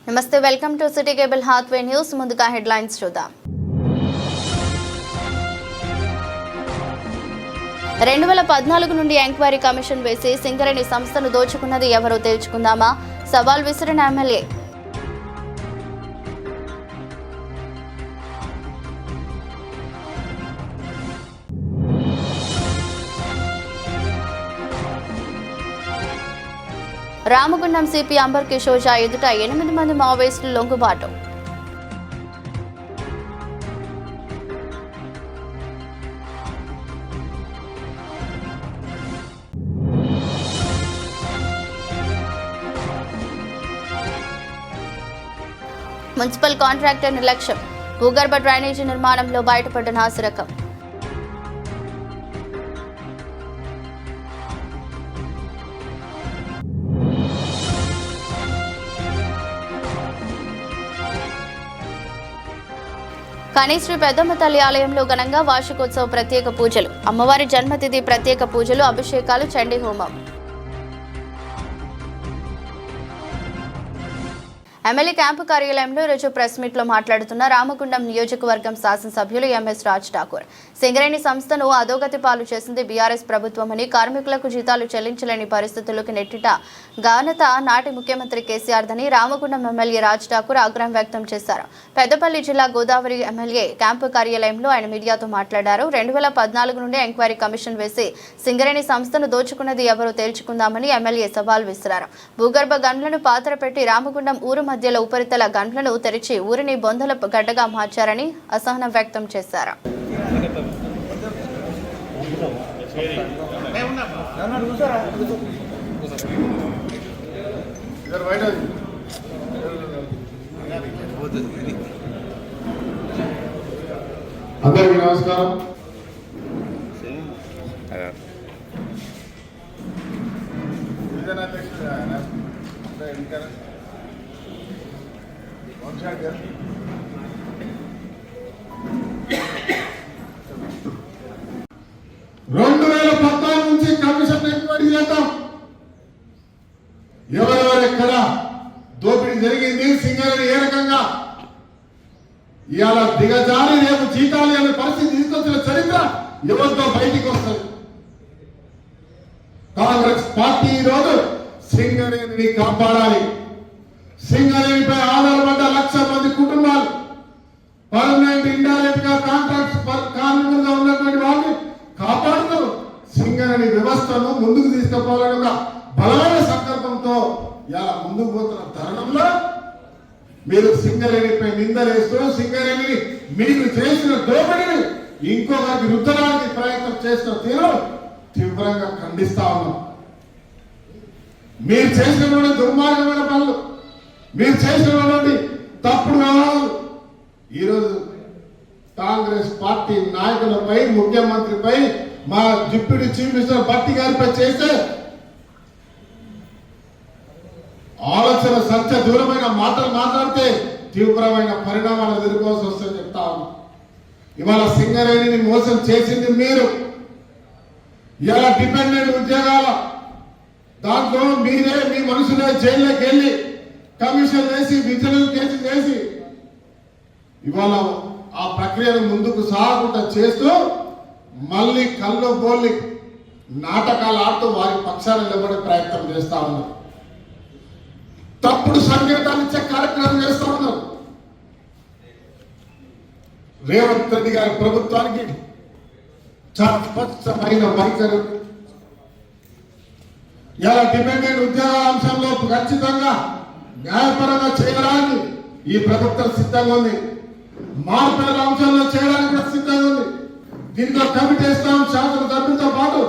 నమస్తే, welcome to city cable Hathway news. ముందుగా headlines చూద్దాం. 2014 నుండి ఎంక్వైరీ కమిషన్ వేసి సింగరేణి సంస్థను దోచుకున్నది ఎవరో తేల్చుకుందామా? సవాల్ విసిరిన ఎమ్మెల్యే. రామగుండం సిపి అంబర్ కిషోర్ జా ఎదుట 8 మంది మావోయిస్టులు లొంగుబాటు. మున్సిపల్ కాంట్రాక్టర్ నిర్లక్ష్యం, భూగర్భ డ్రైనేజీ నిర్మాణంలో బయటపడ్డ నాసిరకం. కనిశ్రీ పెద్దమ్మ తల్లి ఆలయంలో ఘనంగా వార్షికోత్సవ ప్రత్యేక పూజలు, అమ్మవారి జన్మతిథి ప్రత్యేక పూజలు, అభిషేకాలు, చండీ హోమం. ఎమ్మెల్యే క్యాంపు కార్యాలయంలో ఈరోజు ప్రెస్ మీట్ లో మాట్లాడుతున్న రామగుండం నియోజకవర్గం శాసనసభ్యులు ఎంఎస్ రాజ్ ఠాకూర్, సింగరేణి సంస్థను అధోగతి పాలు చేసింది బీఆర్ఎస్ ప్రభుత్వమని, కార్మికులకు జీతాలు చెల్లించలేని పరిస్థితుల్లోకి నెట్టిట ఘనత నాటి ముఖ్యమంత్రి కేసీఆర్ దని రామగుండం ఎమ్మెల్యే రాజ్ ఠాకూర్ ఆగ్రహం వ్యక్తం చేశారు. పెద్దపల్లి జిల్లా గోదావరి ఎమ్మెల్యే క్యాంపు కార్యాలయంలో ఆయన మీడియాతో మాట్లాడారు. 2014 నుండి ఎంక్వైరీ కమిషన్ వేసి సింగరేణి సంస్థను దోచుకున్నది ఎవరో తేల్చుకుందామని ఎమ్మెల్యే సవాల్ విసిరారు. భూగర్భ గనులను పాత్ర పెట్టి రామగుండం ఊరు మధ్యలో ఉపరితల గన్లను తెరిచి ఊరిని బొందల గడ్డగా మార్చారని అసహనం వ్యక్తం చేశారు. అందరికీ నమస్కారం. రెండు 2014 నుంచి కమిషన్ ఎంక్వైరీ చేద్దాం. ఎవరెవరు ఎక్కడ దోపిడీ జరిగింది, సింగరేణి ఏ రకంగా ఇవాళ దిగజారి రేపు జీతాలు అనే పరిస్థితి తీసుకొచ్చిన చరిత్ర ఎవరితో బయటికి వస్తుంది. కాంగ్రెస్ పార్టీ ఈరోజు సింగరేణిని కాపాడాలి. సింగరేణిపై ఆధారపడ్డ 1,00,000 మంది కుటుంబాలు, పర్మనెంట్ ఇండైరెక్ట్ గా కాంట్రాక్ట్ కార్మికులుగా ఉన్నటువంటి వాళ్ళని కాపాడుతూ సింగరేణి వ్యవస్థను ముందుకు తీసుకుపోవాలని ఒక బలమైన సంకల్పంతో ఇలా ముందుకు పోతున్న తరుణంలో మీరు సింగరేణిపై నిందలేస్తూ సింగరేణిని మీకు చేసిన దోపిడిని ఇంకొకరికి రుద్దడానికి ప్రయత్నం చేస్తున్న తీరు తీవ్రంగా ఖండిస్తా ఉన్నాం. మీరు చేసినటువంటి దుర్మార్గమైన పనులు, మీరు చేసినటువంటి తప్పుడు వ్యవహారాలు ఈరోజు కాంగ్రెస్ పార్టీ నాయకులపై, ముఖ్యమంత్రిపై, మా డిప్యూటీ చీఫ్ మినిస్టర్ భట్టి గారిపై చేసే ఆలోచన సత్య దూరమైన మాటలు మాట్లాడితే తీవ్రమైన పరిణామాలు ఎదుర్కోవాల్సి వస్తుందని చెప్తా ఉన్నాం. ఇవాళ సింగరేణిని మోసం చేసింది మీరు. ఇవాళ డిపెండెంట్ ఉద్యోగాల దాంట్లో మీరే మీ మనుషులే జైల్లోకి వెళ్ళి కమిషన్ వేసి విజిలెన్స్ కేసు వేసి ఇవాళ ఆ ప్రక్రియను ముందుకు సాగకుండా చేస్తూ మళ్ళీ కళ్ళు బోల్లి నాటకాలు ఆడుతూ వారి పక్షాన్ని నిలబడే ప్రయత్నం చేస్తా ఉన్నారు. తప్పుడు సంకేతాలు ఇచ్చే కార్యక్రమం చేస్తా ఉన్నారు. రేవంత్ రెడ్డి గారి ప్రభుత్వానికి చాలా స్పష్టమైన వైఖరి. ఇలా డిపెండెంట్ ఉద్యోగ అంశంలో ఖచ్చితంగా న్యాయపరంగా చేయడానికి ఈ ప్రభుత్వం సిద్ధంగా ఉంది. మార్పుల అంశంలో చేయడానికి కూడా సిద్ధంగా ఉంది. దీంట్లో కమిటీ వేస్తాం, శాసనసభ్యులతో పాటు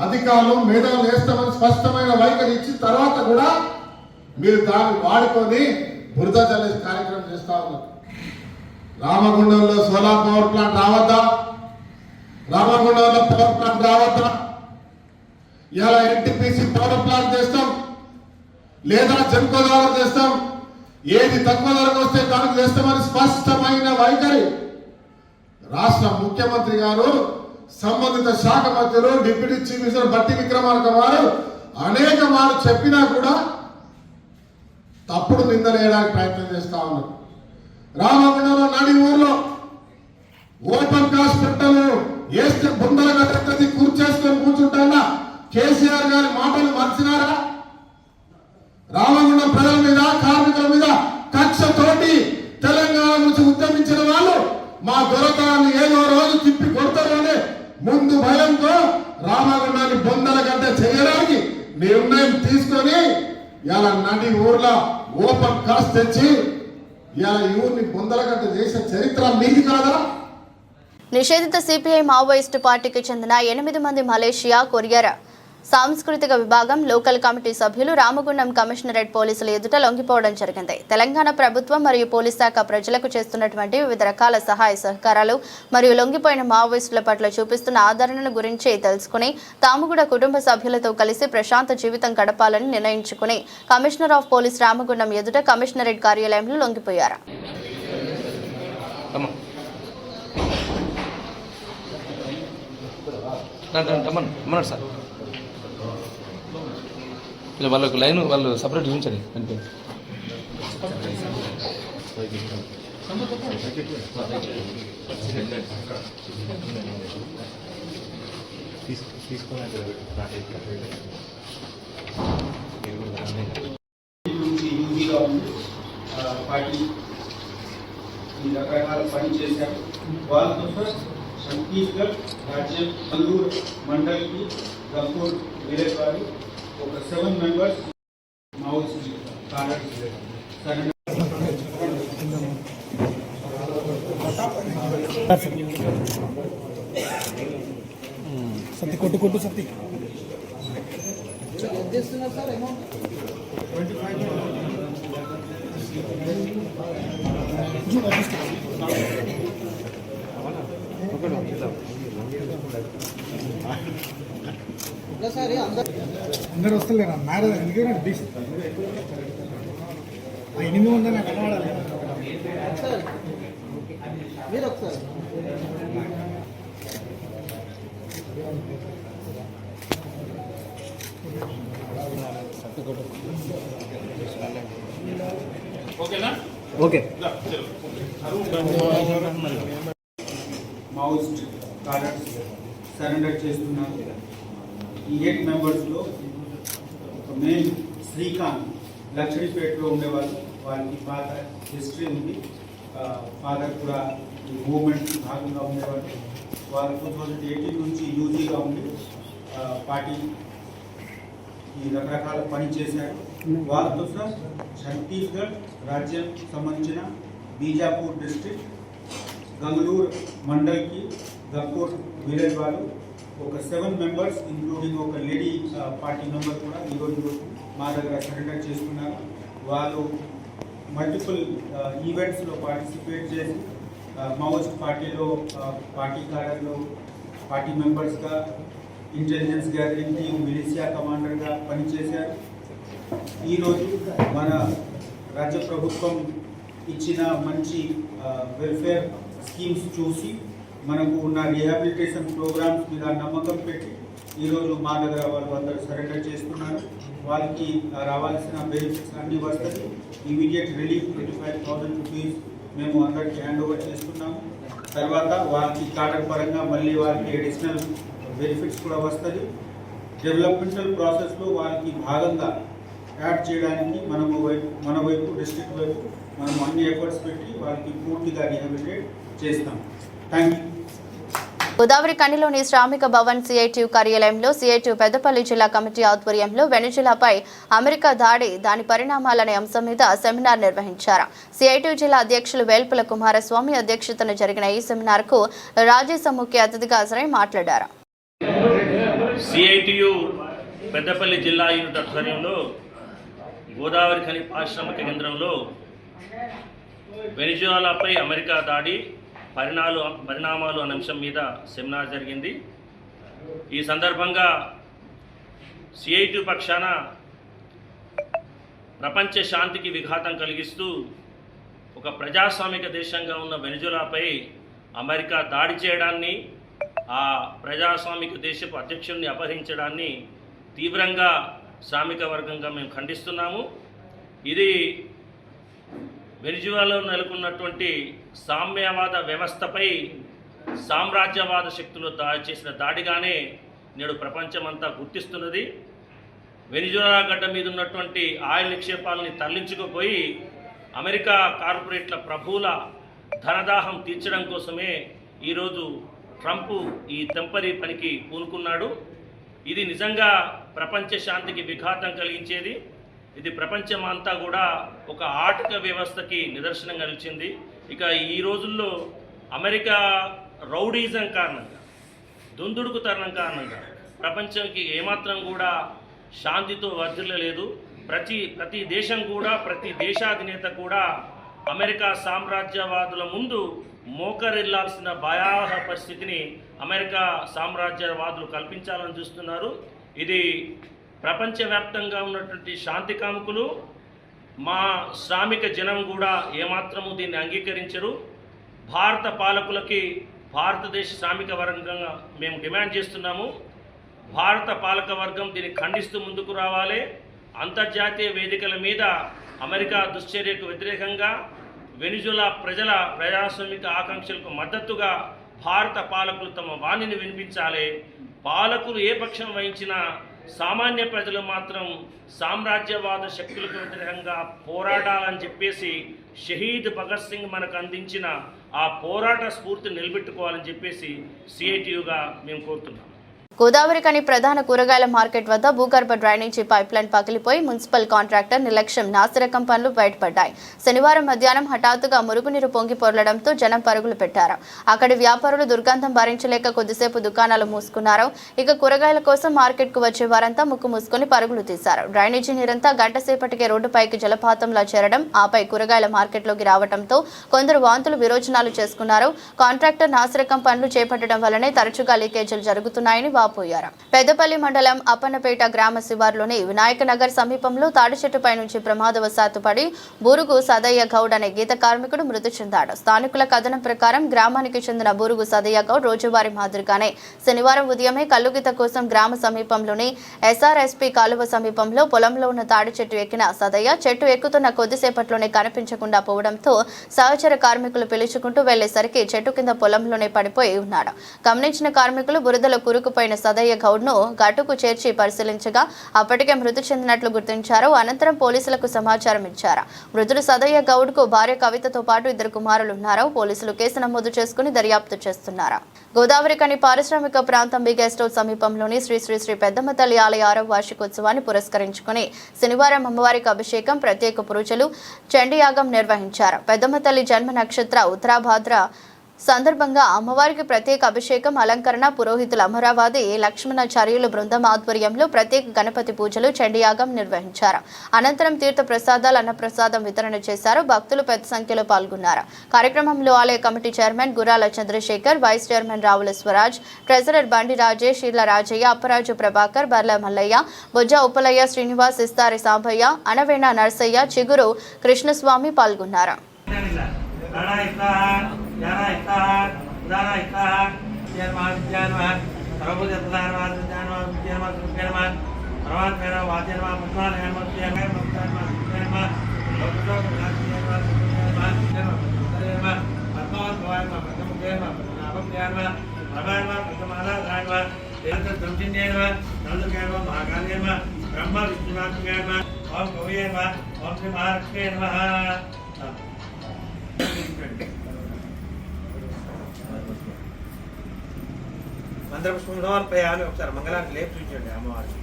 అధికారులు మేధావులు వేస్తామని స్పష్టమైన వైఖరి ఇచ్చిన తర్వాత కూడా మీరు దాన్ని వాడుకొని బురద చల్లే కార్యక్రమం చేస్తా ఉన్నారు. రామగుండంలో సోలార్ పవర్ ప్లాంట్ రావద్దా? రామగుండంలో పవర్ ప్లాంట్ రావద్దా? ఇలా ఎన్టీపీసీ పవర్ ప్లాంట్ చేస్తాం, లేదా జంకో ద్వారా చేస్తాం, ఏది తక్కువ ధరకు వస్తే దానికి చేస్తామని స్పష్టమైన వైఖరి రాష్ట్ర ముఖ్యమంత్రి గారు, సంబంధిత శాఖ మంత్రులు, deputy chief minister Bhatti Vikramarka వారు అనేక మార్లు చెప్పినా కూడా తప్పుడు నిందలు వేయడానికి ప్రయత్నం చేస్తా ఉన్నారు. రామగుండంలో నడి ఊర్లో ఓపెన్ హాస్పిటల్ వేస్తే బొందల గట్టి కూర్చేసుకొని కూర్చుంటా కేసీఆర్ గారి మాటలు మర్చినారా? రామగుండం ప్రజల మీద, కార్మికుల మీద కక్షతోటి తెలంగాణ నుంచి ఉద్యమించిన వాళ్ళు మా దొరతనాన్ని ఏదో రోజు తిప్పి కొడతారు అని ముందు భయంతో రామగుండాన్ని బొందల గడ్డ చేయడానికి నిర్ణయం తీసుకొని ఇలా నడి ఊర్లో ఓపెన్ కాస్ట్ తెచ్చి ఇలా ఈ ఊరిని బొందల గడ్డ చేసిన చరిత్ర మీది కాదా? నిషేధిత సిపిఐ మావోయిస్టు పార్టీకి చెందిన 8 మంది మలేషియా, కొరియా సాంస్కృతిక విభాగం లోకల్ కమిటీ సభ్యులు రామగుండం కమిషనరేట్ పోలీసుల ఎదుట లొంగిపోవడం జరిగింది. తెలంగాణ ప్రభుత్వం మరియు పోలీస్ శాఖ ప్రజలకు చేస్తున్నటువంటి వివిధ రకాల సహాయ సహకారాలు మరియు లొంగిపోయిన మావోయిస్టుల పట్ల చూపిస్తున్న ఆదరణను గురించి తెలుసుకుని తాము కూడా కుటుంబ సభ్యులతో కలిసి ప్రశాంత జీవితం గడపాలని నిర్ణయించుకుని కమిషనర్ ఆఫ్ పోలీస్ రామగుండం ఎదుట కమిషనరేట్ కార్యాలయంలో లొంగిపోయారు. సార్ వాళ్ళకు లైన్ వాళ్ళు సపరేట్ చూపించండి అంటే పార్టీ రకరకాల పని చేశారు. వాళ్ళతో ఛత్తీస్గఢ్ రాజ్యం కల్లూరు మండలికి గంపూర్ విలేజ్ వారి ఒక 7 మెంబర్స్ మావోయిస్ట్ కాంటాక్ట్ సత్తి కొట్టు సత్తి అందరు వస్తలేరా మ్యారేజ్ ఎందుకంటే బీచ్ 8 మంది నాకు కనబడాలి. మీరు ఒకసారి ఓకే మావోయిస్ట్ కాంటాక్ట్స్ సరెండర్ చేస్తున్నారు. ఈ 8 మెంబర్స్లో మెయిన్ శ్రీకాంత్ లక్ష్మీపేటలో ఉండేవాళ్ళు. వాళ్ళకి పాత హిస్టరీ ఉంది. ఫాదర్ కూడా ఈ మూవ్మెంట్ భాగంగా ఉండేవాళ్ళు. వాళ్ళు 2018 నుంచి యూజీగా ఉండి పార్టీ ఈ రకరకాల పని చేశారు. వాళ్ళతో సార్ ఛత్తీస్గఢ్ రాజ్యం సంబంధించిన బీజాపూర్ డిస్ట్రిక్ట్ గంగళూరు మండల్కి గంపూర్ విలేజ్ వాళ్ళు ఒక 7 మెంబర్స్ ఇంక్లూడింగ్ ఒక లేడీ పార్టీ మెంబర్ కూడా ఈరోజు మా దగ్గర సరెండర్ చేసుకున్నారు. వాళ్ళు మల్టిపుల్ ఈవెంట్స్లో పార్టిసిపేట్ చేసి మావోయిస్ట్ పార్టీలో పార్టీ కార్యలో పార్టీ మెంబర్స్గా ఇంటెలిజెన్స్ గ్యాదరింగ్ టీమ్ మిలిషియా కమాండర్గా పనిచేశారు. ఈరోజు మన రాజ్య ప్రభుత్వం ఇచ్చిన మంచి వెల్ఫేర్ స్కీమ్స్ చూసి మనకు ఉన్న రీహాబిలిటేషన్ ప్రోగ్రామ్స్ మీద నమ్మకం పెట్టి ఈరోజు మా దగ్గర వాళ్ళు అందరూ సరెండర్ చేస్తున్నారు. వాళ్ళకి రావాల్సిన బెనిఫిట్స్ అన్నీ వస్తుంది. ఇమీడియట్ రిలీఫ్ 25,000 రూపీస్ మేము అందరికీ హ్యాండ్ ఓవర్ చేస్తున్నాము. తర్వాత వాళ్ళకి కాటర్ పరంగా మళ్ళీ వాళ్ళకి అడిషనల్ బెనిఫిట్స్ కూడా వస్తుంది. డెవలప్మెంటల్ ప్రాసెస్లో వాళ్ళకి భాగంగా యాడ్ చేయడానికి మన వైపు డిస్ట్రిక్ట్ వైపు మనం అన్ని ఎఫర్ట్స్ పెట్టి వాళ్ళకి పూర్తిగా రీహాబిలిటేట్ చేస్తాం. Thank you. గోదావరి కనిలోని శ్రామిక భవన్ సిఐటియు కార్యాలయంలో సిఐటియు పెద్దపల్లి జిల్లా కమిటీ ఆధ్వర్యంలో వెనుజులాపై అమెరికా దాడి దాని పరిణామాలనే అంశం మీద సెమినార్ నిర్వహించారు. సిఐటియు జిల్లా అధ్యక్షులు వేల్పుల కుమారస్వామి అధ్యక్షతన జరిగిన ఈ సెమినార్కు రాజేశ ముఖ్య అతిథిగా హాజరై మాట్లాడారు. సిఐటియు పెద్దపల్లి జిల్లా యూనిట్ ఆధ్వర్యంలో గోదావరి ఖని పారిశ్రామిక కేంద్రంలో వెనిజులాపై అమెరికా దాడి పరిణామాలు అనే అంశం మీద సెమినార్ జరిగింది. ఈ సందర్భంగా సిఐటియు పక్షాన ప్రపంచ శాంతికి విఘాతం కలిగిస్తూ ఒక ప్రజాస్వామిక దేశంగా ఉన్న వెనిజులాపై అమెరికా దాడి చేయడాన్ని, ఆ ప్రజాస్వామిక దేశపు అధ్యక్షుడిని అపహరించడాన్ని తీవ్రంగా శ్రామిక వర్గంగా మేము ఖండిస్తున్నాము. ఇది వెనిజులాలో నెలకొన్నటువంటి సామ్యవాద వ్యవస్థపై సామ్రాజ్యవాద శక్తులు చేసిన దాడిగానే నేడు ప్రపంచమంతా గుర్తిస్తున్నది. వెనిజులా గడ్డ మీద ఉన్నటువంటి ఆయిల్ నిక్షేపాలని తరలించుకుపోయి అమెరికా కార్పొరేట్ల ప్రభువుల ధనదాహం తీర్చడం కోసమే ఈరోజు ట్రంప్ ఈ తెంపరి పనికి పూనుకున్నాడు. ఇది నిజంగా ప్రపంచ శాంతికి విఘాతం కలిగించేది. ఇది ప్రపంచమంతా కూడా ఒక ఆర్థిక వ్యవస్థకి నిదర్శనంగా నిలిచింది. ఇక ఈ రోజుల్లో అమెరికా రౌడీజం కారణంగా, దుందుడుకు తరుణం కారణంగా ప్రపంచానికి ఏమాత్రం కూడా శాంతితో వర్ధిల్లలేదు. ప్రతి దేశం కూడా, ప్రతి దేశాధినేత కూడా అమెరికా సామ్రాజ్యవాదుల ముందు మోకరిల్లాల్సిన భయావహ పరిస్థితిని అమెరికా సామ్రాజ్యవాదులు కల్పించాలని చూస్తున్నారు. ఇది ప్రపంచవ్యాప్తంగా ఉన్నటువంటి శాంతి కాముకులు, మా శ్రామిక జనం కూడా ఏమాత్రము దీన్ని అంగీకరించరు. భారత పాలకులకి భారతదేశ శ్రామిక వర్గంగా మేము డిమాండ్ చేస్తున్నాము. భారత పాలక వర్గం దీన్ని ఖండిస్తూ ముందుకు రావాలి. అంతర్జాతీయ వేదికల మీద అమెరికా దుశ్చర్యకు వ్యతిరేకంగా వెనిజులా ప్రజల ప్రజాస్వామిక ఆకాంక్షలకు మద్దతుగా భారత పాలకులు తమ వాణిని వినిపించాలి. పాలకులు ఏ పక్షం వహించినా సామాన్య ప్రజలు మాత్రం సామ్రాజ్యవాద శక్తులకు వ్యతిరేకంగా పోరాడాలని చెప్పేసి షహీద్ భగత్ సింగ్ మనకు అందించిన ఆ పోరాట స్ఫూర్తిని నిలబెట్టుకోవాలని చెప్పేసి సిఐటియుగా మేము కోరుతున్నాం. గోదావరికని ప్రధాన కూరగాయల మార్కెట్ వద్ద భూగర్భ డ్రైనేజీ పైప్లైన్ పగిలిపోయి మున్సిపల్ కాంట్రాక్టర్ నిర్లక్ష్యం, నాసిరకం పనులు బయటపడ్డాయి. శనివారం మధ్యాహ్నం హఠాత్తుగా మురుగునీరు పొంగి పొర్లడంతో జనం పరుగులు పెట్టారు. అక్కడి వ్యాపారులు దుర్గంధం భరించలేక కొద్దిసేపు దుకాణాలు మూసుకున్నారు. ఇక కూరగాయల కోసం మార్కెట్కు వచ్చే వారంతా ముక్కు మూసుకొని పరుగులు తీశారు. డ్రైనేజీ నీరంతా గంట సేపటికే రోడ్డుపైకి జలపాతంలా చేరడం, ఆపై కూరగాయల మార్కెట్లోకి రావడంతో కొందరు వాంతులు విరోచనాలు చేసుకున్నారు. కాంట్రాక్టర్ నాసిరకం పనులు చేపట్టడం వల్లనే తరచుగా లీకేజీలు జరుగుతున్నాయని పోయారు. పెద్దపల్లి మండలం అప్పన్నపేట గ్రామ శివార్లోని వినాయక నగర్ సమీపంలో తాడి చెట్టుపై నుంచి ప్రమాదవశాత్తు పడి బూరుగు సదయ్య గౌడ్ అనే గీత కార్మికుడు మృతి చెందాడు. స్థానికుల కథనం ప్రకారం గ్రామానికి చెందిన బూరుగు సదయ్య గౌడ్ రోజువారీ మాదిరిగానే శనివారం ఉదయమే కల్లుగీత కోసం గ్రామ సమీపంలోని ఎస్ఆర్ఎస్పీ కాలువ సమీపంలో పొలంలో ఉన్న తాడి చెట్టు ఎక్కిన సదయ్య చెట్టు ఎక్కుతున్న కొద్దిసేపట్లోనే కనిపించకుండా పోవడంతో సహచర కార్మికులు పిలుచుకుంటూ వెళ్లేసరికి చెట్టు కింద పొలంలోనే పడిపోయి ఉన్నాడు. గమనించిన కార్మికులు బురదలో కురుకుపోయిన సదయ్య గౌడ్ ను ఘాటుకు చేర్చి పరిశీలించగా అప్పటికే మృతి చెందినట్లు గుర్తించారు. అనంతరం పోలీసులకు సమాచారం ఇచ్చారు. మృతుడు సదయ్య గౌడ్ కు భార్య కవితతో పాటు 2 కుమారులు ఉన్నారు. పోలీసులు కేసు నమోదు చేసుకుని దర్యాప్తు చేస్తున్నారు. గోదావరికని పారిశ్రామిక ప్రాంతం బి గెస్ట్ హౌస్ సమీపంలోని శ్రీ శ్రీ శ్రీ పెద్దమ్మ తల్లి ఆలయ 6వ వార్షికోత్సవాన్ని పురస్కరించుకుని శనివారం అమ్మవారికి అభిషేకం, ప్రత్యేక పూజలు, చండీయాగం నిర్వహించారు. పెద్దమ్మ తల్లి జన్మ నక్షత్ర ఉత్తరాభాద్ర సందర్భంగా అమ్మవారికి ప్రత్యేక అభిషేకం, అలంకరణ, పురోహితుల అమరావతి లక్ష్మణాచార్యుల బృందం ఆధ్వర్యంలో ప్రత్యేక గణపతి పూజలు, చండీయాగం నిర్వహించారు. అనంతరం తీర్థ ప్రసాదాలు, అన్నప్రసాదం వితరణ చేశారు. భక్తులు పెద్ద సంఖ్యలో పాల్గొన్నారు. కార్యక్రమంలో ఆలయ committee chairman Gurala Chandrashekar, vice chairman Ravula Swaraj, treasurer Bandi Rajesh, ఇళ్ల రాజయ్య, అప్పరాజు ప్రభాకర్, బర్ల మల్లయ్య, బొజ్జ ఉప్పలయ్య, శ్రీనివాస్, ఇస్తారి సాంబయ్య, అనవేణ నర్సయ్య, చిగురు కృష్ణస్వామి పాల్గొన్నారు. బ్రహ్మ విష్ణునాథ ఓం కవయే ఓం శ్రీ మహాలక్ష్మీ నమః. మంత్రపుష్పం సమర్పయామి. ఒకసారి మంగళాన్ని లేపు చూపించండి అమ్మవారికి.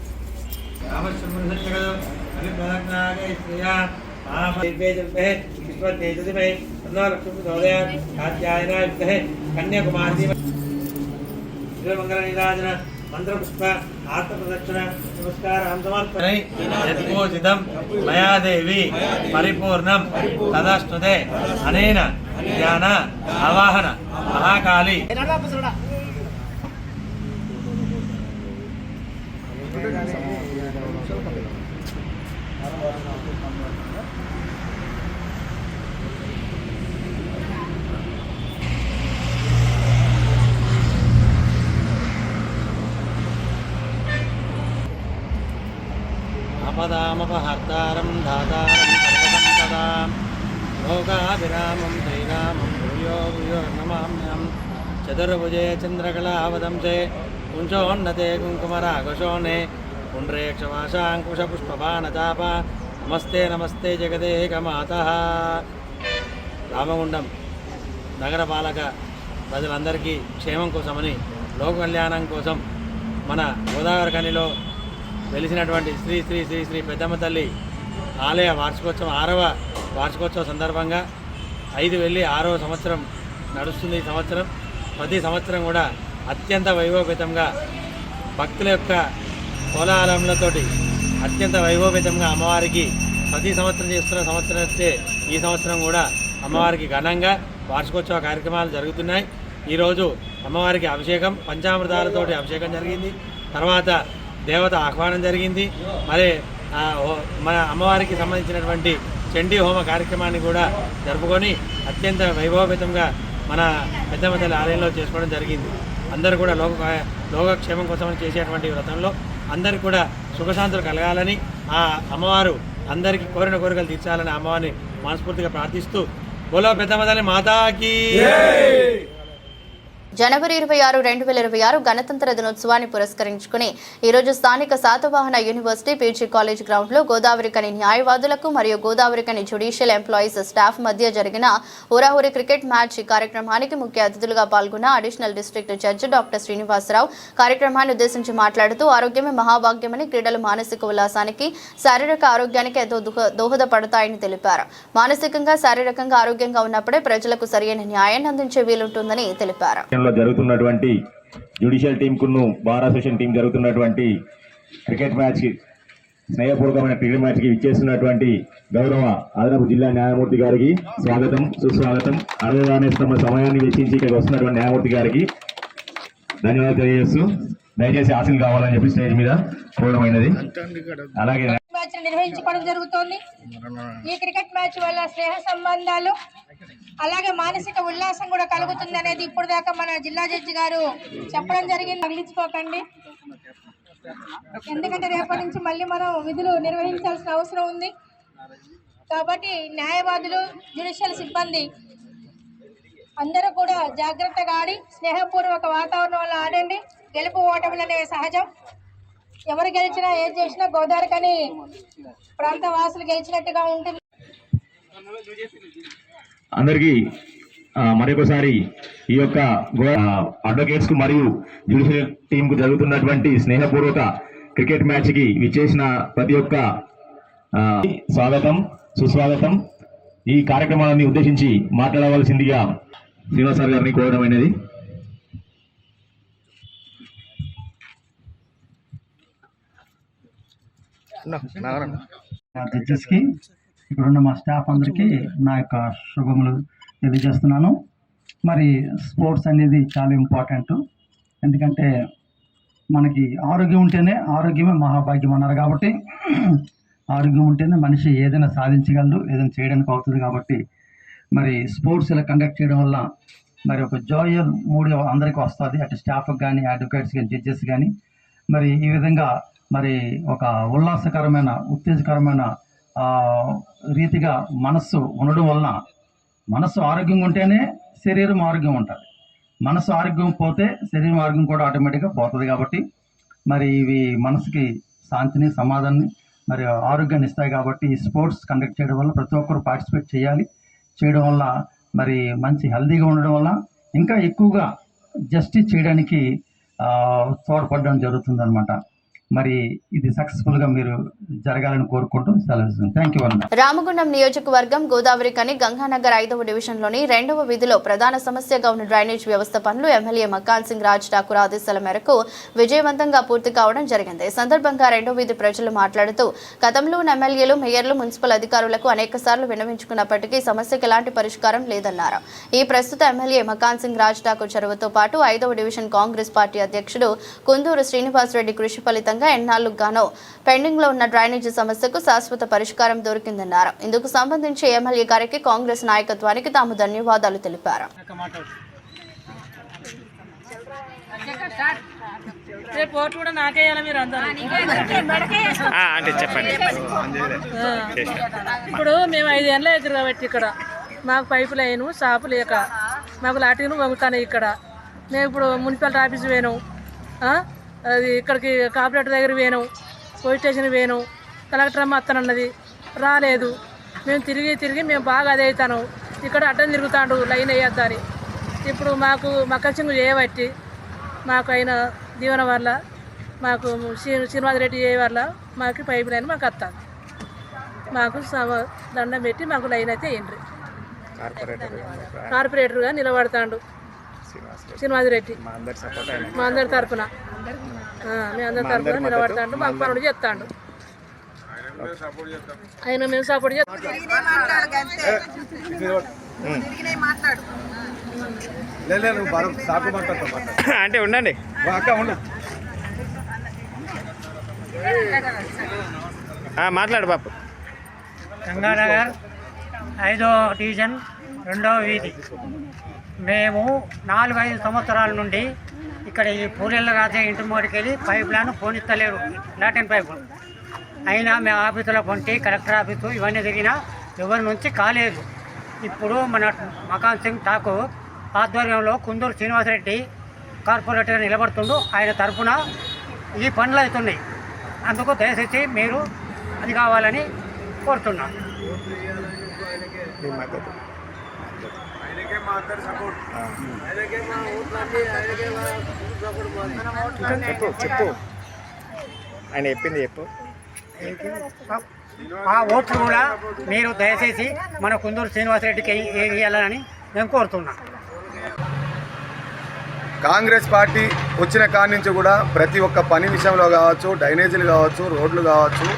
కన్యాకుమారి మంగళ నీరాజన మంత్రపుష్ప ఆత్మప్రదక్షిణ నమస్కారం సమర్పణం మయా దేవి పరిపూర్ణం తదస్తుతే అనేన జ్ఞాన అవాహన మహాకాళి. అపదామపహర్తారం దాతారం लोकाभिरामं श्रीरामं भूयो भूयो नमाम्यहं चतुर्भुजे चन्द्रकलावदंसे कुञ्चोन्नते कुङ्कुमराघोषोणे पुण्ड्रेक्षवाशाङ्कुशपुष्पबाणचाप नमस्ते नमस्ते जगदेकमातः రామగుండం నగరపాలక ప్రజలందరికీ క్షేమం కోసమని లోక కళ్యాణం కోసం మన గోదావరి ఖనిలో వెలిసినటువంటి శ్రీ శ్రీ శ్రీ శ్రీ పెద్దమ్మ తల్లి ఆలయ వార్షికోత్సవం 6వ వార్షికోత్సవం సందర్భంగా 5 వెళ్ళి 6వ సంవత్సరం నడుస్తుంది. ఈ సంవత్సరం ప్రతి సంవత్సరం కూడా అత్యంత వైభవపేతంగా భక్తుల యొక్క కోలాహలములతోటి అత్యంత వైభవపేతంగా అమ్మవారికి ప్రతి సంవత్సరం చేస్తున్న సంవత్సరం వస్తే ఈ సంవత్సరం కూడా అమ్మవారికి ఘనంగా వార్షికోత్సవ కార్యక్రమాలు జరుగుతున్నాయి. ఈరోజు అమ్మవారికి అభిషేకం పంచామృతాలతోటి అభిషేకం జరిగింది. తర్వాత దేవత ఆహ్వానం జరిగింది. మరి మన అమ్మవారికి సంబంధించినటువంటి చండీ హోమ కార్యక్రమాన్ని కూడా జరుపుకొని అత్యంత వైభవపేతంగా మన పెద్దమ్మ తల్లి ఆలయంలో చేసుకోవడం జరిగింది. అందరూ కూడా లోకక్షేమం కోసం చేసేటువంటి వ్రతంలో అందరికీ కూడా సుఖశాంతులు కలగాలని ఆ అమ్మవారు అందరికీ కోరిన కోరికలు తీర్చాలని అమ్మవారిని మనస్ఫూర్తిగా ప్రార్థిస్తూ బోలో పెద్దమ్మ తల్లి మాతాకి. జనవరి 26, 2026 గణతంత్ర దినోత్సవాన్ని పురస్కరించుకుని ఈరోజు స్థానిక శాతవాహన యూనివర్సిటీ పీజీ కాలేజ్ గ్రౌండ్లో గోదావరి ఖని న్యాయవాదులకు మరియు Godavari Khani judicial employees staff మధ్య జరిగిన హోరాహోరీ క్రికెట్ మ్యాచ్. ఈ కార్యక్రమానికి ముఖ్య అతిథులుగా పాల్గొన్న additional district judge doctor Srinivasa Rao కార్యక్రమాన్ని ఉద్దేశించి మాట్లాడుతూ ఆరోగ్యమే మహాభాగ్యమని, క్రీడలు మానసిక ఉల్లాసానికి, శారీరక ఆరోగ్యానికి ఎంతో దోహదపడతాయని తెలిపారు. మానసికంగా శారీరకంగా ఆరోగ్యంగా ఉన్నప్పుడే ప్రజలకు సరైన న్యాయాన్ని అందించే వీలుంటుందని తెలిపారు. జరుగుతున్నటువంటి జ్యుడిషియల్ టీంకును బార్ అసోసియేషన్ టీం జరుగుతున్నటువంటి క్రికెట్ మ్యాచ్ స్నేహపూర్వకమైన క్రికెట్ మ్యాచ్కి విచ్చేస్తున్నటువంటి గౌరవ అదనపు జిల్లా న్యాయమూర్తి గారికి స్వాగతం సుస్వాగతం. అడగగానే తమ సమయాన్ని వెచ్చించి ఇక్కడికి వస్తున్నటువంటి న్యాయమూర్తి గారికి ధన్యవాదాలు తెలియజేస్తూ దయచేసి హాజరు కావాలని చెప్పి స్టేజ్ మీద కోరడమైనది. అలాగే నిర్వహించుకోవడం జరుగుతోంది. ఈ క్రికెట్ మ్యాచ్ వల్ల స్నేహ సంబంధాలు అలాగే మానసిక ఉల్లాసం కూడా కలుగుతుంది అనేది ఇప్పుడు దాకా మన జిల్లా జడ్జి గారు చెప్పడం జరిగింది. తగిలించుకోకండి, ఎందుకంటే రేపటి నుంచి మళ్ళీ మనం విధులు నిర్వహించాల్సిన అవసరం ఉంది. కాబట్టి న్యాయవాదులు, జ్యుడిషియల్ సిబ్బంది అందరూ కూడా జాగ్రత్తగా ఆడి స్నేహపూర్వక వాతావరణంలో ఆడండి. గెలుపు ఓటములు అనేవి సహజం. ఎవరు గెలిచినా ఏం చేసినా గోదావరి ఖని ప్రాంత వాసులు గెలిచినట్టుగా ఉంటుంది. అందరికీ మరొకసారి ఈ యొక్క అడ్వకేట్స్ కు మరియు జ్యుడిషియల్ టీం కు జరుగుతున్నటువంటి స్నేహపూర్వక క్రికెట్ మ్యాచ్ కి విచ్చేసిన ప్రతి ఒక్క స్వాగతం సుస్వాగతం. ఈ కార్యక్రమాన్ని ఉద్దేశించి మాట్లాడవలసిందిగా శ్రీనివాసరావు గారిని కోరడమైనది. జడ్జెస్ కి, ఇక్కడున్న మా స్టాఫ్ అందరికీ నా యొక్క శుభములు తెలియజేస్తున్నాను. మరి స్పోర్ట్స్ అనేది చాలా ఇంపార్టెంట్. ఎందుకంటే మనకి ఆరోగ్యం ఉంటేనే ఆరోగ్యమే మహాభాగ్యం అన్నారు. కాబట్టి ఆరోగ్యం ఉంటేనే మనిషి ఏదైనా సాధించగలడు, ఏదైనా చేయడానికి అవుతుంది. కాబట్టి మరి స్పోర్ట్స్ ఇలా కండక్ట్ చేయడం వల్ల మరి ఒక జాయల్ మూడ్ అందరికీ వస్తుంది. అటు స్టాఫ్కి కానీ, అడ్వకేట్స్ కానీ, జడ్జెస్ కానీ. మరి ఈ విధంగా మరి ఒక ఉల్లాసకరమైన, ఉత్తేజకరమైన రీతిగా మనస్సు ఉండడం వలన, మనస్సు ఆరోగ్యంగా ఉంటేనే శరీరం ఆరోగ్యం ఉంటుంది. మనస్సు ఆరోగ్యం పోతే శరీరం ఆరోగ్యం కూడా ఆటోమేటిక్గా పోతుంది. కాబట్టి మరి ఇవి మనసుకి శాంతిని, సమాధానాన్ని, మరి ఆరోగ్యాన్ని ఇస్తాయి. కాబట్టి ఈ స్పోర్ట్స్ కండక్ట్ చేయడం వల్ల ప్రతి ఒక్కరు పార్టిసిపేట్ చేయాలి. చేయడం వల్ల మరి మంచి హెల్తీగా ఉండడం వల్ల ఇంకా ఎక్కువగా జస్టిస్ చేయడానికి తోడ్పడడం జరుగుతుందన్నమాట. మరి ఇది సక్సెస్ఫుల్ గా మీరు జరగాలని కోరుకుంటూ సెలవు. Thank you. రామగుండం నియోజకవర్గం గోదావరి ఖని గంగానగర్ 5వ డివిజన్లోని 2వ వీధిలో ప్రధాన సమస్యగా ఉన్న డ్రైనేజ్ వ్యవస్థ పనులు ఎమ్మెల్యే మకాన్ సింగ్ రాజ్ ఠాకూర్ ఆదేశాల మేరకు విజయవంతంగా పూర్తి కావడం జరిగింది. ఈ సందర్భంగా 2వ వీధి ప్రజలు మాట్లాడుతూ గతంలో ఉన్న ఎమ్మెల్యేలు, మేయర్లు, మున్సిపల్ అధికారులకు అనేకసార్లు విన్నవించుకున్నప్పటికీ సమస్యకు ఎలాంటి పరిష్కారం లేదన్నారు. ఈ ప్రస్తుత ఎమ్మెల్యే మకాన్ సింగ్ రాజ్ ఠాకూర్ చొరవతో పాటు 5వ డివిజన్ కాంగ్రెస్ పార్టీ అధ్యక్షుడు కుందూరు శ్రీనివాసరెడ్డి కృషి ఫలితంగా ఎన్నాళ్లుగానో పెండింగ్ లో ఉన్న డ్రైనేజీ సమస్యకు శాశ్వత పరిష్కారం దొరికిందన్నారు. ఇందుకు సంబంధించి ఎమ్మెల్యే గారికి, కాంగ్రెస్ నాయకత్వానికి తాము ధన్యవాదాలు తెలిపారు. ఇప్పుడు మేము 5 ఏళ్ళ ఎదురు కాబట్టి ఇక్కడ మాకు పైపు లైను షాపు లేక మాకు లాటిను వంగుతాను ఇక్కడ. మేము ఇప్పుడు మున్సిపాలిటీ ఆఫీస్ పోయినాం, అది ఇక్కడికి కార్పొరేటర్ దగ్గర పోయినాం, పోలీస్ స్టేషన్ పోయినాం, కలెక్టర్ అమ్మ అత్తనన్నది రాలేదు. మేము తిరిగి మేము బాగా అదే అవుతాను. ఇక్కడ అడ్డం తిరుగుతాడు లైన్ వేయద్దని. ఇప్పుడు మాకు మక్కసింగు చేయబట్టి మాకు అయిన దీవెన వల్ల మాకు శ్రీనివాస్ రెడ్డి చేయ వల్ల మాకు పైపు లైన్ మాకు వస్తాను. మాకు దండం పెట్టి మాకు లైన్ అయితే ఏంటి కార్పొరేటర్గా నిలబడతాడు శ్రీనివాస్ రెడ్డి. మా అందరి తరఫున నిలబడతాడు, మాకు పనులు చేస్తాడు. ఆయన మేము సపోర్ట్ చేస్తాం. అంటే ఉండండి మాట్లాడు బాపు. గంగానగర్ 5వ డివిజన్ 2వ వీధి. మేము 4-5 సంవత్సరాల నుండి ఇక్కడ ఈ పూరెళ్ళ రాజే ఇంటి మోడికి వెళ్ళి పైప్ లైన్ పోనిస్తలేరు, లాటిన్ పైపు. అయినా మేము ఆఫీసులో కొంటే కలెక్టర్ ఆఫీసు ఇవన్నీ తిరిగినా ఎవరి నుంచి కాలేదు. ఇప్పుడు మన మకాన్ సింగ్ ఠాకూర్ ఆధ్వర్యంలో కుందూరు శ్రీనివాసరెడ్డి కార్పొరేటర్ నిలబడుతుండు. ఆయన తరఫున ఈ పనులు అవుతున్నాయి. అందుకు దయచేసి మీరు అది కావాలని కోరుతున్నాం. చెప్పు ఆయన చెప్పింది చెప్పు. ఆ ఓట్లు కూడా మీరు దయచేసి మన కుందూరు శ్రీనివాసరెడ్డికి వేయాలని మేము కోరుతున్నాం. కాంగ్రెస్ పార్టీ వచ్చిన కాడి నుంచి కూడా ప్రతి ఒక్క పని విషయంలో కావచ్చు, డ్రైనేజీలు కావచ్చు, రోడ్లు కావచ్చు,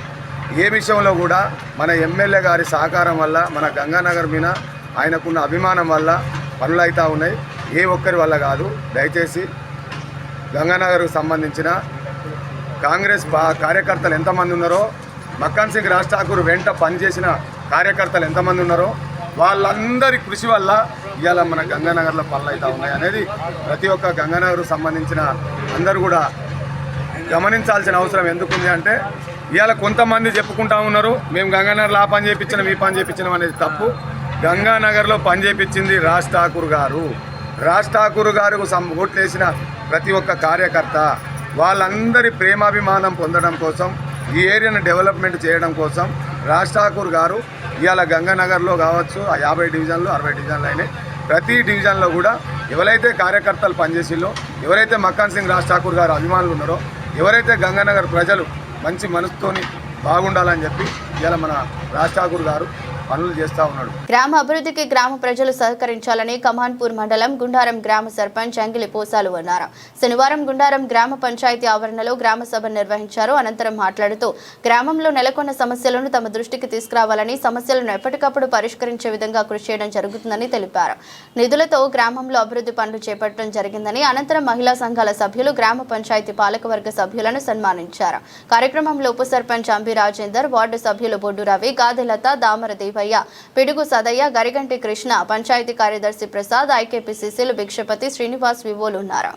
ఏ విషయంలో కూడా మన ఎమ్మెల్యే గారి సహకారం వల్ల, మన గంగానగర్ మీద ఆయనకున్న అభిమానం వల్ల పనులు అవుతూ ఉన్నాయి. ఏ ఒక్కరి వల్ల కాదు. దయచేసి గంగానగర్కు సంబంధించిన కాంగ్రెస్ కార్యకర్తలు ఎంతమంది ఉన్నారో, మక్కన్ సింగ్ రాజ్ ఠాకూర్ వెంట పనిచేసిన కార్యకర్తలు ఎంతమంది ఉన్నారో వాళ్ళందరి కృషి వల్ల ఇవాళ మన గంగానగర్లో పనులు అవుతూ ఉన్నాయి అనేది ప్రతి ఒక్క గంగానగర్కు సంబంధించిన అందరూ కూడా గమనించాల్సిన అవసరం ఎందుకుంది అంటే, ఇవాళ కొంతమంది చెప్పుకుంటా ఉన్నారు మేము గంగానగర్లో ఆ పని చేయించినాం ఈ పని చేయించినాం అనేది తప్పు. గంగానగర్లో పని చేయించింది రాజ్ ఠాకూర్ గారు. రాజ్ ఠాకూర్ గారు ఓట్లేసిన ప్రతి ఒక్క కార్యకర్త వాళ్ళందరి ప్రేమాభిమానం పొందడం కోసం, ఈ ఏరియాను డెవలప్మెంట్ చేయడం కోసం రాజ్ ఠాకూర్ గారు ఇవాళ గంగానగర్లో కావచ్చు, ఆ 50 డివిజన్లు 60 డివిజన్లు అయినాయి. ప్రతి డివిజన్లో కూడా ఎవరైతే కార్యకర్తలు పనిచేసిల్లో, ఎవరైతే మక్కన్ సింగ్ రాజ్ ఠాకూర్ గారు అభిమానులు ఉన్నారో, ఎవరైతే గంగానగర్ ప్రజలు మంచి మనసుతోని బాగుండాలని చెప్పి ఇవాళ మన రాజ్ ఠాకూర్ గారు పనులు చేస్తూ ఉన్నాడు. గ్రామ అభివృద్ధికి గ్రామ ప్రజలు సహకరించాలని కమాన్పూర్ మండలం గుండారం గ్రామ సర్పంచ్ అంగిలి పోసాలు అన్నారు. శనివారం గుండారం గ్రామ పంచాయతీ ఆవరణలో గ్రామ సభ నిర్వహించారు. అనంతరం మాట్లాడుతూ గ్రామంలో నెలకొన్న సమస్యలను తమ దృష్టికి తీసుకురావాలని, సమస్యలను ఎప్పటికప్పుడు పరిష్కరించే విధంగా కృషి చేయడం జరుగుతుందని తెలిపారు. నిధులతో గ్రామంలో అభివృద్ధి పనులు చేపట్టడం జరిగిందని, అనంతరం మహిళా సంఘాల సభ్యులు గ్రామ పంచాయతీ పాలకవర్గ సభ్యులను సన్మానించారు. కార్యక్రమంలో ఉప సర్పంచ్ అంబి రాజేందర్, వార్డు సభ్యులు బొడ్డు రవి, గాదెలత, దామరదేవి, పిడుగు సదయ్య, గరిగంటి కృష్ణ, పంచాయతీ కార్యదర్శి ప్రసాద్, ఐకేపీసీసీలు భిక్షపతి, శ్రీనివాస్ వివోలు ఉన్నారు.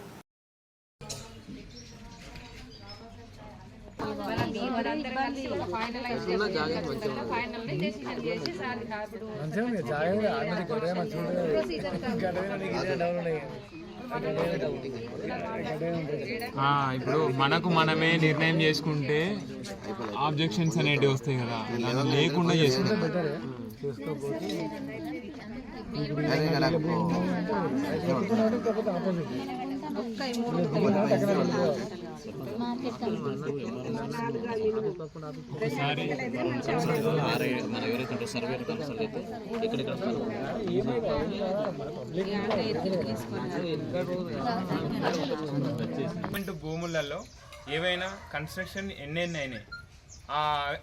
ఇప్పుడు మనకు మనమే నిర్ణయం చేసుకుంటే ఆబ్జెక్షన్స్ అనేటివి వస్తాయి కదా, అలా లేకుండా చేసుకుంటాం. ఒకసారి భూములలో ఏవైనా కన్స్ట్రక్షన్ ఎన్ని అయినాయి,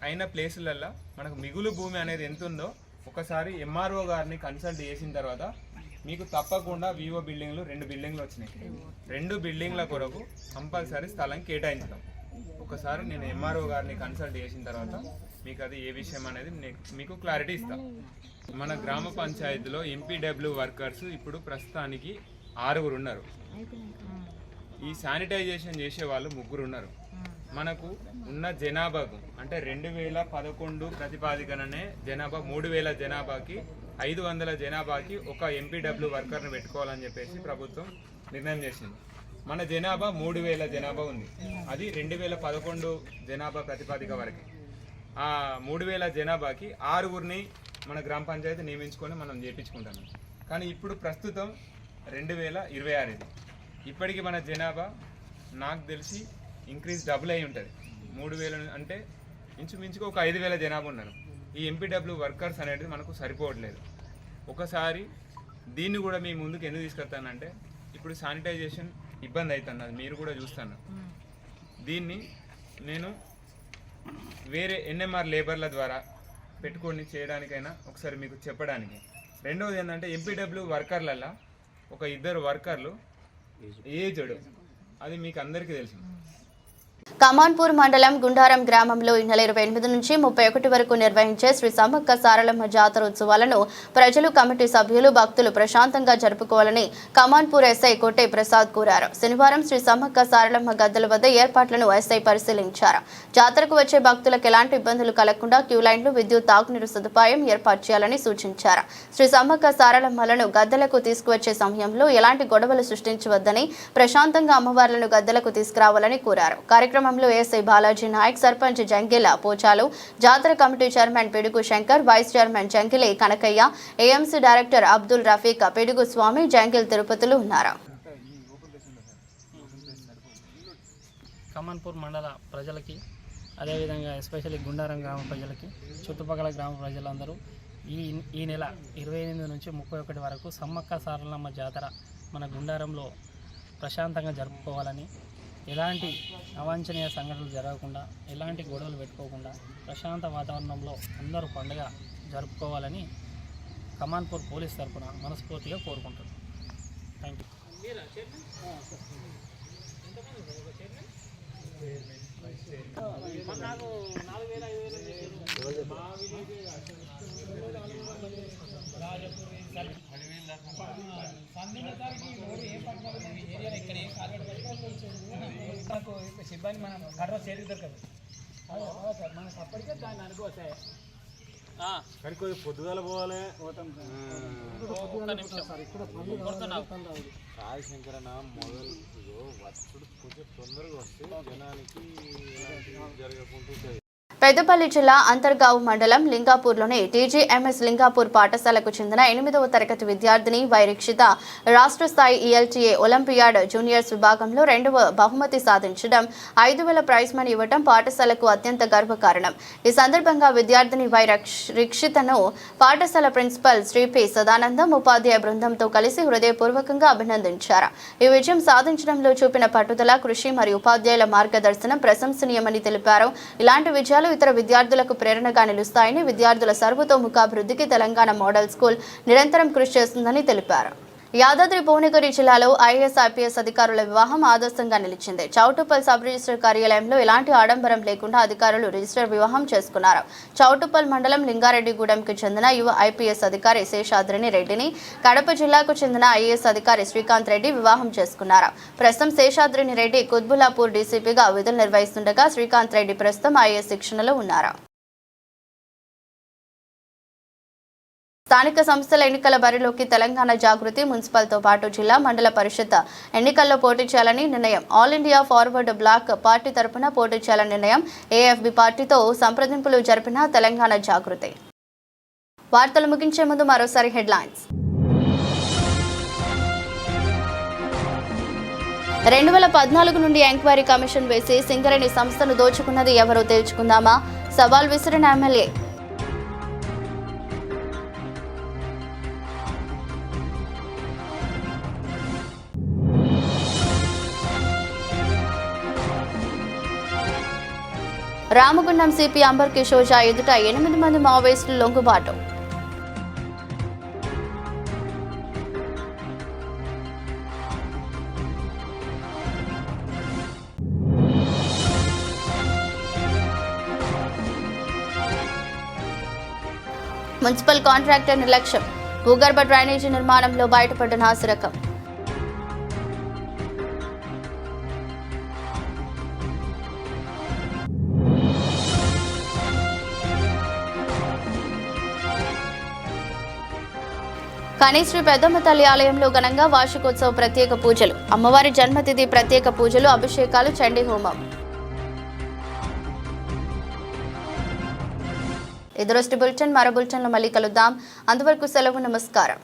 అయిన ప్లేసులలో మనకు మిగులు భూమి అనేది ఎంత ఉందో ఒకసారి ఎంఆర్ఓ గారిని కన్సల్ట్ చేసిన తర్వాత మీకు తప్పకుండా వివో బిల్డింగ్లు 2 బిల్డింగ్లు వచ్చినాయి. 2 బిల్డింగ్ల కొరకు కంపల్సరీ స్థలం కేటాయించడం. ఒకసారి నేను ఎంఆర్ఓ గారిని కన్సల్ట్ చేసిన తర్వాత మీకు అది ఏ విషయం అనేది మీకు క్లారిటీ ఇస్తాను. మన గ్రామ పంచాయతీలో ఎంపీడబ్ల్యూ వర్కర్స్ ఇప్పుడు ప్రస్తుతానికి 6 ఉన్నారు. ఈ శానిటైజేషన్ చేసే వాళ్ళు 3 ఉన్నారు. మనకు ఉన్న జనాభాకు అంటే 2011 ప్రతిపాదికననే జనాభా 3000 జనాభాకి 500 జనాభాకి ఒక ఎంపీడబ్ల్యూ వర్కర్ని పెట్టుకోవాలని చెప్పేసి ప్రభుత్వం నిర్ణయం చేసింది. మన జనాభా 3000 జనాభా ఉంది. అది 2011 జనాభా ప్రతిపాదిక వరకు. ఆ 3000 జనాభాకి 6గురిని మన గ్రామ పంచాయతీ నియమించుకొని మనం చేయించుకుంటాము. కానీ ఇప్పుడు ప్రస్తుతం 2026 ఇది. ఇప్పటికి మన జనాభా నాకు తెలిసి ఇంక్రీజ్ డబుల్ అయి ఉంటుంది. 3000 అంటే ఇంచుమించుగా ఒక 5000 జనాభా ఉన్నారు. ఈ ఎంపీడబ్ల్యూ వర్కర్స్ అనేది మనకు సరిపోవట్లేదు. ఒకసారి దీన్ని కూడా మీ ముందుకు ఎందుకు తీసుకొస్తానంటే ఇప్పుడు శానిటైజేషన్ ఇబ్బంది అవుతుంది, అది మీరు కూడా చూస్తాను. దీన్ని నేను వేరే ఎన్ఎంఆర్ లేబర్ల ద్వారా పెట్టుకొని చేయడానికైనా ఒకసారి మీకు చెప్పడానికి. రెండవది ఏంటంటే ఎంపీడబ్ల్యూ వర్కర్లలో ఒక 2 వర్కర్లు ఏజ్డ్, అది మీకు అందరికీ తెలుసు. కమాన్పూర్ మండలం గుండారం గ్రామంలో ఈ నెల 28 నుంచి 31 వరకు నిర్వహించే శ్రీ సమ్మక్క సారలమ్మ జాతర ఉత్సవాలను ప్రజలు, కమిటీ సభ్యులు, భక్తులు ప్రశాంతంగా జరుపుకోవాలని కమాన్పూర్ ఎస్ఐ కొట్టే ప్రసాద్ కోరారు. శనివారం శ్రీ సమ్మక్క సారలమ్మ గద్దెల వద్ద ఏర్పాట్లను ఎస్ఐ పరిశీలించారు. జాతరకు వచ్చే భక్తులకు ఎలాంటి ఇబ్బందులు కలగకుండా క్యూ లైన్లు, విద్యుత్, తాగునీరు సదుపాయం ఏర్పాటు చేయాలని సూచించారు. శ్రీ సమ్మక్క సారలమ్మలను గద్దెలకు తీసుకువచ్చే సమయంలో ఎలాంటి గొడవలు సృష్టించవద్దని, ప్రశాంతంగా అమ్మవార్లను గద్దెలకు తీసుకురావాలని కోరారు. కార్యక్రమంలో ఏఎస్ఐ బాలాజీ నాయక్, సర్పంచ్ జంగిల పోచాలు, జాతర కమిటీ చైర్మన్ పిడుగు Shankar, vice chairman జంగిలి Kanakaiah, AMC director Abdul Rafiq, పిడుగు స్వామి, జంగిల్ తిరుపతులు ఉన్నారు. కమాన్పూర్ మండల ప్రజలకి, అదేవిధంగా ఎస్పెషల్లీ గుండారం గ్రామ ప్రజలకి, చుట్టుపక్కల గ్రామ ప్రజలందరూ ఈ నెల 28 నుంచి 31 వరకు సమ్మక్క సారలమ్మ జాతర మన గుండారంలో ప్రశాంతంగా జరుపుకోవాలని, ఎలాంటి అవాంఛనీయ సంఘటనలు జరగకుండా, ఎలాంటి గొడవలు పెట్టుకోకుండా ప్రశాంత వాతావరణంలో అందరూ పండుగ జరుపుకోవాలని కమాన్పూర్ పోలీస్ తరఫున మనస్ఫూర్తిగా కోరుకుంటున్నాను. థ్యాంక్ మనకు సిబ్బంది మనం అడ్రస్ చేతికి దొరకదు. మనకు అప్పటికే దాన్ని అనుకోవచ్చాయి. కానీ కొద్దిగా పొద్దుగాల పోవాలి. కాయ శంకరన మొదలు వచ్చుడు కొంచెం తొందరగా వస్తే జనానికి జరగకుండా. పెద్దపల్లి జిల్లా అంతర్గావ్ మండలం లింగాపూర్లోని టీజీఎంఎస్ లింగాపూర్ పాఠశాలకు చెందిన 8వ తరగతి విద్యార్థిని వైరక్షిత రాష్ట్ర స్థాయి ఈఎల్టీఏ ఒలింపియాడ్ జూనియర్స్ విభాగంలో 2వ బహుమతి సాధించడం, 5,000 ప్రైజ్ మనీ ఇవ్వడం పాఠశాలకు అత్యంత గర్వకారణం. ఈ సందర్భంగా విద్యార్థిని వైరక్షితను పాఠశాల ప్రిన్సిపల్ శ్రీ పి సదానందం ఉపాధ్యాయ బృందంతో కలిసి హృదయపూర్వకంగా అభినందించారు. ఈ విజయం సాధించడంలో చూపిన పట్టుదల, కృషి మరియు ఉపాధ్యాయుల మార్గదర్శనం ప్రశంసనీయమని తెలిపారు. ఇలాంటి విజయాలు ఇతర విద్యార్థులకు ప్రేరణగా నిలుస్తాయని, విద్యార్థుల సర్వతోముఖాభివృద్ధికి తెలంగాణ మోడల్ స్కూల్ నిరంతరం కృషి చేస్తుందని తెలిపారు. యాదాద్రి భువనగిరి జిల్లాలో ఐఏఎస్, ఐపీఎస్ అధికారుల వివాహం ఆదర్శంగా నిలిచింది. చౌటుప్పల్ సబ్ రిజిస్టర్ కార్యాలయంలో ఎలాంటి ఆడంబరం లేకుండా అధికారులు రిజిస్టర్ వివాహం చేసుకున్నారు. చౌటుప్పల్ మండలం లింగారెడ్డిగూడెంకు చెందిన యువ ఐపీఎస్ అధికారి శేషాద్రిని రెడ్డిని కడప జిల్లాకు చెందిన ఐఏఎస్ అధికారి శ్రీకాంత్ రెడ్డి వివాహం చేసుకున్నారు. ప్రస్తుతం శేషాద్రిని రెడ్డి కుత్బుల్లాపూర్ డీసీపీగా విధులు నిర్వహిస్తుండగా శ్రీకాంత్ రెడ్డి ప్రస్తుతం ఐఏఎస్ శిక్షణలో ఉన్నారు. స్థానిక సంస్థల ఎన్నికల బరిలోకి తెలంగాణ జాగృతి మున్సిపల్తో పాటు జిల్లా, మండల పరిషత్ ఎన్నికల్లో పోటీ చేయాలని నిర్ణయం. All India Forward Bloc party తరపున పోటీ చేయాలని నిర్ణయం. ఏఎఫ్బి పార్టీతో సంప్రదింపులు జరిపిన తెలంగాణ జాగృతి. వార్తలు ముగించే ముందు మరోసారి హెడ్లైన్స్. 2014 నుండి ఎంక్వైరీ కమిషన్ వేసి సింగరేణి సంస్థను దోచుకున్నది ఎవరో తేల్చుకుందామా? సవాల్ విసిరిన ఎమ్మెల్యే. రామగుండం సిపి అంబర్ కిషోర్ ఎదుట 8 మంది మావోయిస్టులు లొంగుబాటు. మున్సిపల్ కాంట్రాక్టర్ నిర్లక్ష్యం, భూగర్భ డ్రైనేజీ నిర్మాణంలో బయటపడ్డ నాసిరకం. కనిశ్రీ పెద్దమ్మ తల్లి ఆలయంలో ఘనంగా వార్షికోత్సవ ప్రత్యేక పూజలు, అమ్మవారి జన్మతిథి ప్రత్యేక పూజలు, అభిషేకాలు, చండీ హోమం. ఎదురొష్టి బులెటిన్ మరో బులెటిన్లో మళ్ళీ కలుద్దాం. అంతవరకు సెలవు. నమస్కారం.